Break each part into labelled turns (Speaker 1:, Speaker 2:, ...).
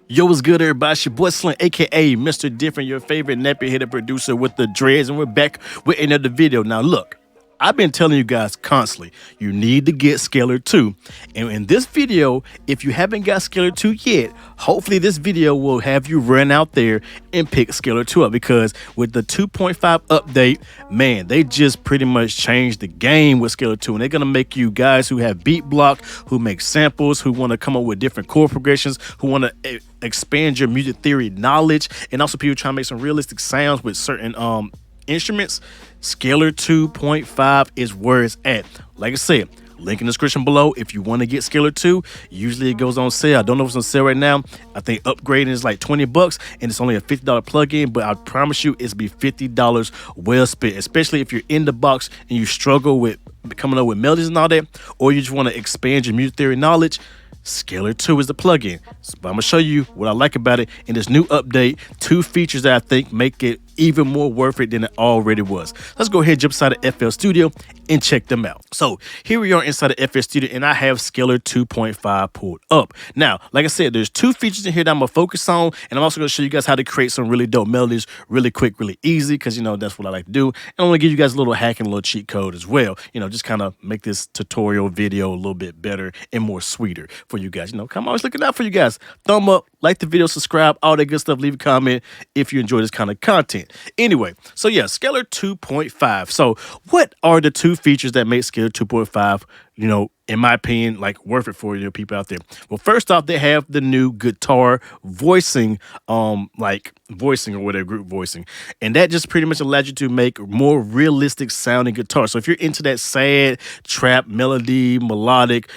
Speaker 1: Yo, what's good, everybody? It's your boy Slim, aka Mr. Different, your favorite nappy-headed producer with the dreads, and we're back with another video. Now, look, I've been telling you guys constantly, you need to get Scalar 2. And in this video, if you haven't got Scalar 2 yet, hopefully this video will have you run out there and pick Scalar 2 up, because with the 2.5 update, man, they just pretty much changed the game with Scalar 2. And they're going to make you guys who have beat block, who make samples, who want to come up with different chord progressions, who want to expand your music theory knowledge, and also people trying to make some realistic sounds with certain instruments. Scalar 2.5 is where it's at. Like I said, link in the description below if you want to get Scalar 2. Usually it goes on sale. I don't know if it's on sale right now. I think upgrading is like $20 and it's only a $50 plug-in, but I promise you it's be $50 well spent, especially if you're in the box and you struggle with coming up with melodies and all that, or you just want to expand your music theory knowledge. Scalar 2 is the plugin. So I'm going to show you what I like about it in this new update. 2 features that I think make it even more worth it than it already was. Let's go ahead and jump inside of FL Studio and check them out. So here we are inside of FL Studio, and I have Scalar 2.5 pulled up. Now, like I said, there's 2 features in here that I'm going to focus on, and I'm also going to show you guys how to create some really dope melodies really quick, really easy, because, you know, that's what I like to do. And I'm going to give you guys a little hack and a little cheat code as well. You know, just kind of make this tutorial video a little bit better and more sweeter for you guys. You know, I'm always looking out for you guys. Thumb up, like the video, subscribe, all that good stuff. Leave a comment if you enjoy this kind of content. Anyway, so yeah, Scalar 2.5. So what are the 2 features that make Scalar 2.5, you know, in my opinion, like worth it for you people out there? Well, first off, they have the new guitar voicing, like voicing or whatever, group voicing. And that just pretty much allows you to make more realistic sounding guitar. So if you're into that sad trap melody, melodic,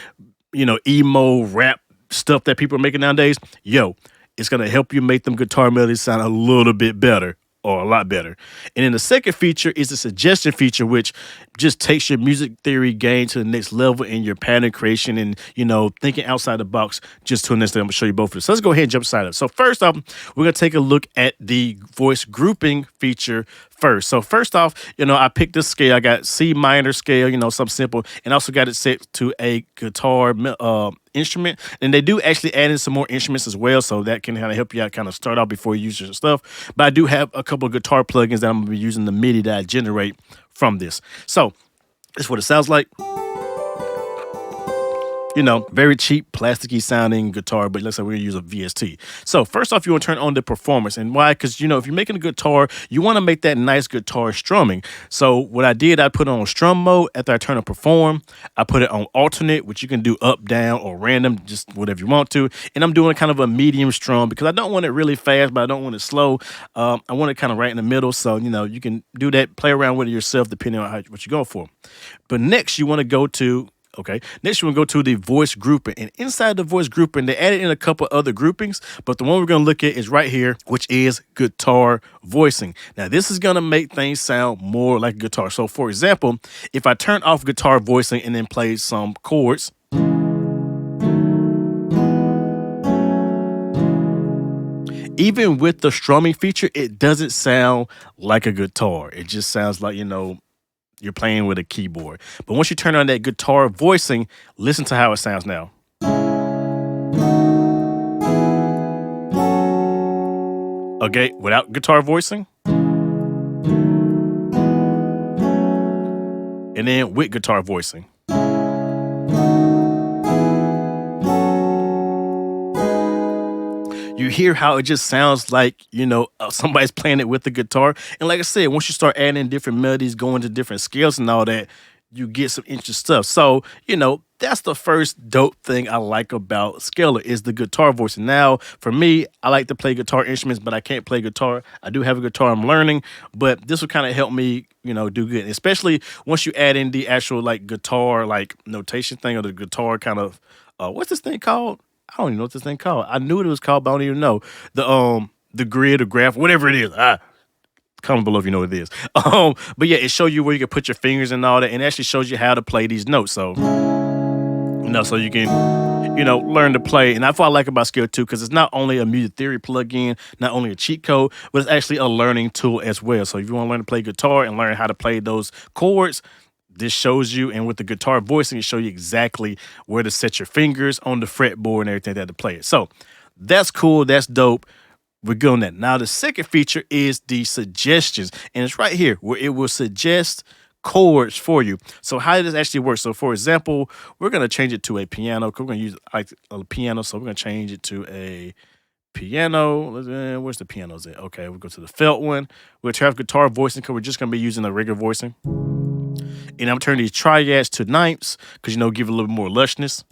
Speaker 1: you know, emo rap stuff that people are making nowadays, yo, it's going to help you make them guitar melodies sound a little bit better, or a lot better. And then the second feature is the suggestion feature, which just takes your music theory game to the next level in your pattern creation and, you know, thinking outside the box just to an extent. I'm going to show you both of this. So let's go ahead and jump inside of it. So first off, we're going to take a look at the voice grouping feature first. So first off, you know, I picked this scale. I got C minor scale, you know, something simple, and also got it set to a guitar instrument. And they do actually add in some more instruments as well, so that can kind of help you out, kind of start out before you use your stuff. But I do have a couple of guitar plugins that I'm gonna be using the MIDI that I generate from this. So this is what it sounds like. You know, very cheap, plasticky sounding guitar, but let's say we're gonna use a VST. So first off, you want to turn on the performance. And why? Because, you know, if you're making a guitar, you want to make that nice guitar strumming. So what I did, I put it on strum mode. After I turn on perform, I put it on alternate, which you can do up, down, or random, just whatever you want to. And I'm doing kind of a medium strum because I don't want it really fast, but I don't want it slow. I want it kind of right in the middle. So, you know, you can do that, play around with it yourself, depending on what you're going for. But next, you want to go to next you want to go to the voice grouping, and inside the voice grouping, they added in a couple other groupings, but the one we're going to look at is right here, which is guitar voicing. Now, this is going to make things sound more like a guitar. So, for example, if I turn off guitar voicing and then play some chords, even with the strumming feature, it doesn't sound like a guitar. It just sounds like, you know, you're playing with a keyboard. But once you turn on that guitar voicing, listen to how it sounds now. Okay, without guitar voicing. And then with guitar voicing. You hear how it just sounds like, you know, somebody's playing it with the guitar. And like I said, once you start adding different melodies, going to different scales and all that, you get some interesting stuff. So, you know, that's the first dope thing I like about Scalar is the guitar voicing. Now, for me, I like to play guitar instruments, but I can't play guitar. I do have a guitar I'm learning, but this will kind of help me, you know, do good. Especially once you add in the actual like guitar, like notation thing, or the guitar kind of, what's this thing called? I don't even know what this thing called. I knew what it was called, but I don't even know. The grid or graph, whatever it is. Comment below if you know what it is. But yeah, it shows you where you can put your fingers and all that, and it actually shows you how to play these notes. So, you know, so you can, you know, learn to play. And that's what I like about Scalar 2, because it's not only a music theory plugin, not only a cheat code, but it's actually a learning tool as well. So if you want to learn to play guitar and learn how to play those chords, this shows you, and with the guitar voicing, it shows you exactly where to set your fingers on the fretboard and everything like that to play it. So That's cool. That's dope. We're good on that. Now, the second feature is the suggestions, and it's right here where it will suggest chords for you. So how does this actually work? So for example, we're going to change it to a piano. We're going to use like a piano. So we're going to change it to a piano. Where's the pianos at? Okay, we'll go to the felt one, which have guitar voicing because we're just going to be using the regular voicing. And I'm turning these triads to ninths because, you know, give it a little more lushness.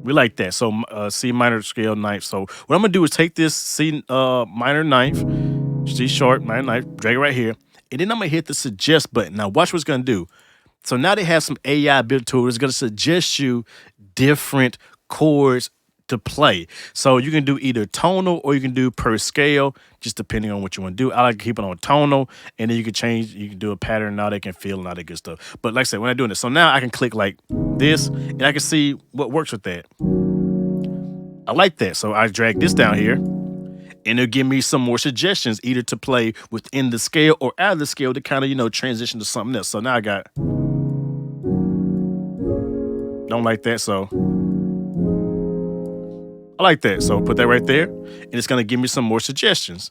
Speaker 1: We like that. So C minor scale ninth. So what I'm going to do is take this C minor ninth, C sharp minor ninth, drag it right here. And then I'm going to hit the suggest button. Now watch what it's going to do. So now they have some AI built to it. It's going to suggest you different chords to play. So you can do either tonal or you can do per scale, just depending on what you want to do. I like to keep it on tonal, and then you can change, you can do a pattern, now they can feel and all that good stuff. But like I said, when I'm doing this, so now I can click like this, and I can see what works with that. I like that. So I drag this down here, and it'll give me some more suggestions, either to play within the scale or out of the scale to kind of, you know, transition to something else. So now I got, don't like that, so I like that. So put that right there, and it's going to give me some more suggestions.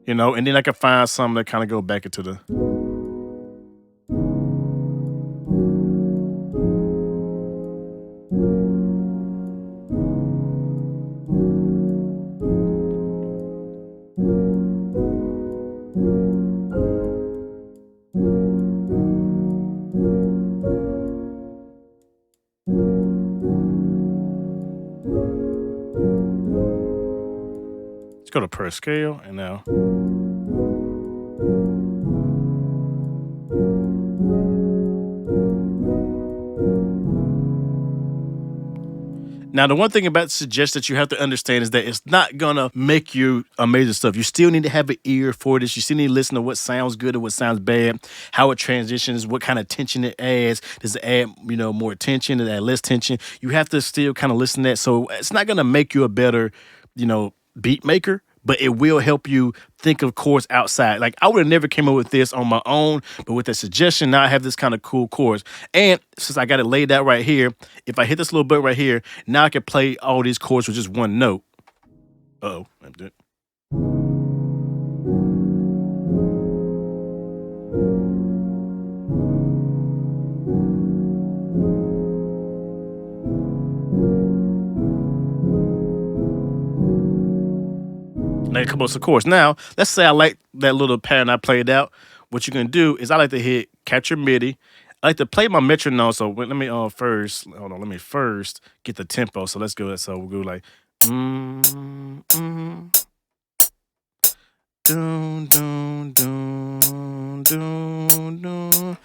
Speaker 1: You know, and then I can find some that kind of go back into the. Let's go to per scale, and now. Now, the one thing about suggest that you have to understand is that it's not gonna make you amazing stuff. You still need to have an ear for this. You still need to listen to what sounds good and what sounds bad, how it transitions, what kind of tension it adds. Does it add, you know, more tension? Does it add less tension? You have to still kind of listen to that. So it's not gonna make you a better, you know, beat maker, but it will help you think of chords outside. Like I would have never came up with this on my own, but with the suggestion, now I have this kind of cool chords. And since I got it laid out right here, if I hit this little button right here, now I can play all these chords with just one note. Uh-oh, I did. Now come up, of course. Now, let's say I like that little pattern I played out. What you're gonna do is I like to hit capture MIDI. I like to play my metronome. So let me first, hold on, let me first get the tempo. So let's go. So we'll go like dun, dun, dun, dun, dun.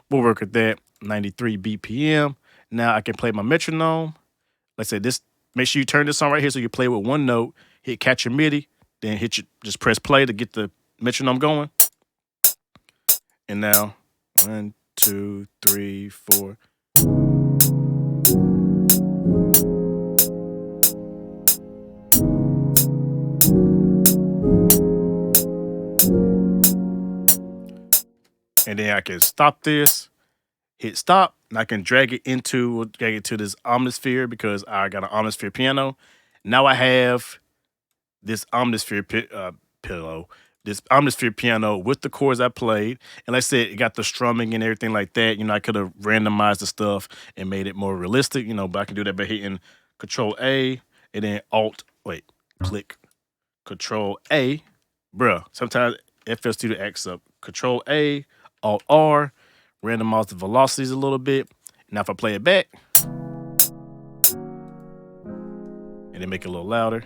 Speaker 1: We'll work with that 93 BPM. Now I can play my metronome. Like I said, this, make sure you turn this on right here so you play with one note, hit capture MIDI, then hit your, just press play to get the metronome going. And now 1, 2, 3, 4. And then I can stop this, hit stop, and I can drag it to this omnisphere because I got an omnisphere piano. Now I have this omnisphere this omnisphere piano with the chords I played. And like I said, it got the strumming and everything like that. You know, I could have randomized the stuff and made it more realistic, you know, but I can do that by hitting Control A and then click Control A. Bruh, sometimes FL Studio acts up. Control A, Alt R, randomize the velocities a little bit. Now if I play it back, and then make it a little louder.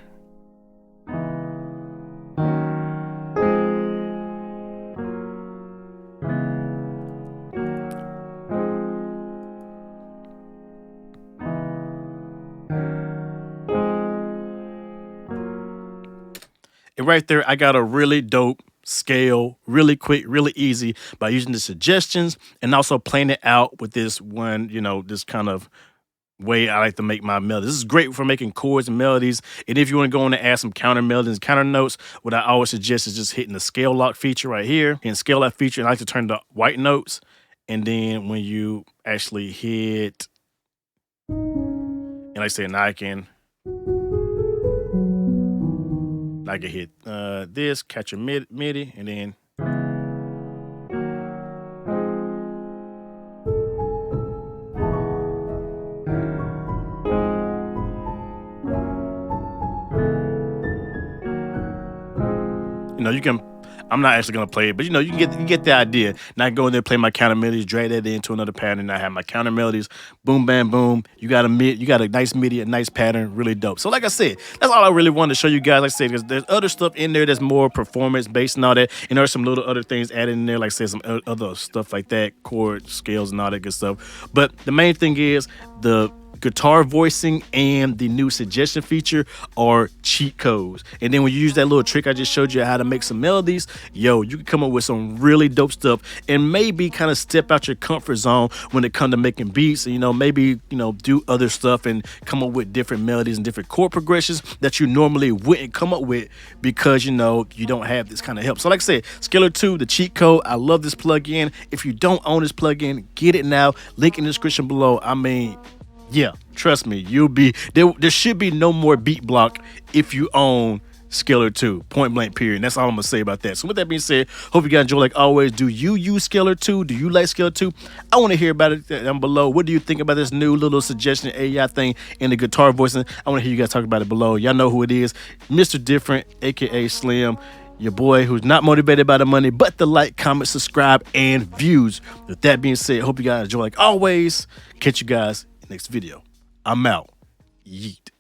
Speaker 1: And right there, I got a really dope scale, really quick, really easy by using the suggestions and also playing it out with this one, you know, this kind of way I like to make my melodies. This is great for making chords and melodies. And if you want to go on and add some counter melodies, counter notes, what I always suggest is just hitting the scale lock feature right here. And scale lock feature, and I like to turn the white notes. And then when you actually hit, and like I said, now I can hit this, catch a MIDI, and then you can. I'm not actually gonna play it, but you get the idea. Now I go in there, play my counter melodies, drag that into another pattern, and I have my counter melodies. Boom, bam, boom. You got a nice MIDI, a nice pattern, really dope. So like I said, that's all I really wanted to show you guys. Like I said, because there's other stuff in there that's more performance based and all that, and there's some little other things added in there, like I said, some other stuff like that, chord scales and all that good stuff. But the main thing is the guitar voicing and the new suggestion feature are cheat codes. And then when you use that little trick I just showed you how to make some melodies, yo, you can come up with some really dope stuff and maybe kind of step out your comfort zone when it comes to making beats, and maybe do other stuff and come up with different melodies and different chord progressions that you normally wouldn't come up with because you don't have this kind of help. So like I said, Scalar 2, the cheat code, I love this plugin. If you don't own this plugin, get it now. Link in the description below. I mean, yeah, trust me, there should be no more beat block if you own Scalar 2, point blank period. And that's all I'm gonna say about that. So with that being said, hope you guys enjoy. Like always, do you use Scalar 2? Do you like Scalar 2? I want to hear about it down below. What do you think about this new little suggestion AI thing in the guitar voicing? I want to hear you guys talk about it below. Y'all know who it is, Mr. Different, aka Slim, your boy who's not motivated by the money but the like, comment, subscribe, and views. With that being said, hope you guys enjoy. Like always, catch you guys next video. I'm out. Yeet.